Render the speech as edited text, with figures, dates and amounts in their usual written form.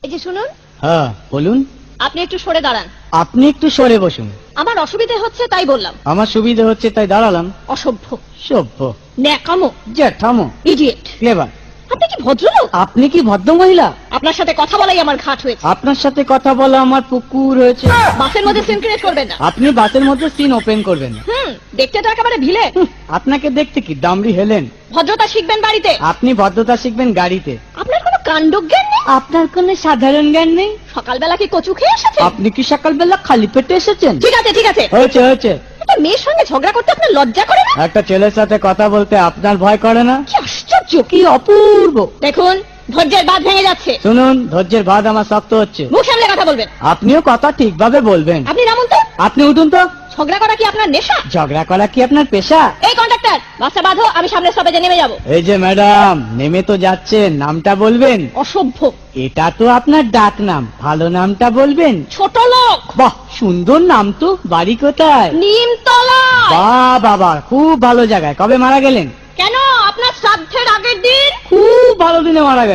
এই যে শুনুন, হ্যাঁ বলুন। আপনি একটু সরে দাঁড়ান। আপনি একটু সরে বসুন। আমার অসুবিধে হচ্ছে তাই বললাম। আমার সুবিধা হচ্ছে তাই দাঁড়ালাম। অসভ্য, সভ্য, ন্যাকামো, জ্যাঠামো, ইডিয়েট। ক্লেভার। আপনি কি ভদ্রলোক? আপনি কি ভদ্র মহিলা? আপনার সাথে কথা বলাই আমার ঘাট হয়েছে। আপনার সাথে কথা বলা আমার পুকুর হয়েছে। বাসের মধ্যে সিন ক্রিয়েট করবেন না। আপনি বাসের মধ্যে সিন ওপেন করবেন না। দেখতে তো একেবারে ভিলে। আপনাকে দেখতে কি দামড়ি হেলেন? ভদ্রতা শিখবেন বাড়িতে। আপনি ভদ্রতা শিখবেন গাড়িতে। আপনার কোনো কাণ্ডজ্ঞান নেই। আপনার কোনো সাধারণ জ্ঞান নেই। সকালবেলা কি কচু খেয়ে এসেছেন? আপনি কি সকালবেলা খালি পেটে এসেছেন? ঠিক আছে ঠিক আছে, হয়েছে হয়েছে। একটা মেয়ের সঙ্গে ঝগড়া করতে আপনার লজ্জা করে না? একটা ছেলের সাথে কথা বলতে আপনার ভয় করে না? কি আশ্চর্য, কি অপূর্ব। দেখুন ধৈর্যের বাঁধ ভেঙে যাচ্ছে। শুনুন, ধৈর্যের বাঁধ আমার শক্ত হচ্ছে। মুখ সামলে কথা বলবেন। আপনিও কথা ঠিকভাবে বলবেন। আপনি নামুন তো। আপনি উঠুন তো। ঝগড়া করা কি আপনার নেশা? ঝগড়া করা কি আপনার পেশা? এই কন্ডাক্টর, বাসটা বাঁধো, আমি সামনের স্টপেজে নেমে যাব। এই যে ম্যাডাম, নেমে তো যাচ্ছেন, নামটা বলবেন। অসভ্য, এটা তো আপনার ডাক নাম, ভালো নামটা বলবেন। ছোট লোক। বাহ, সুন্দর নাম তো। বাড়ি কোথায়? নিমতলা। বাহ বাবা, খুব ভালো জায়গায়। কবে মারা গেলেন? কেন, আপনার শ্রাদ্ধের আগের দিন। খুব ভালো দিনে মারা গেলেন।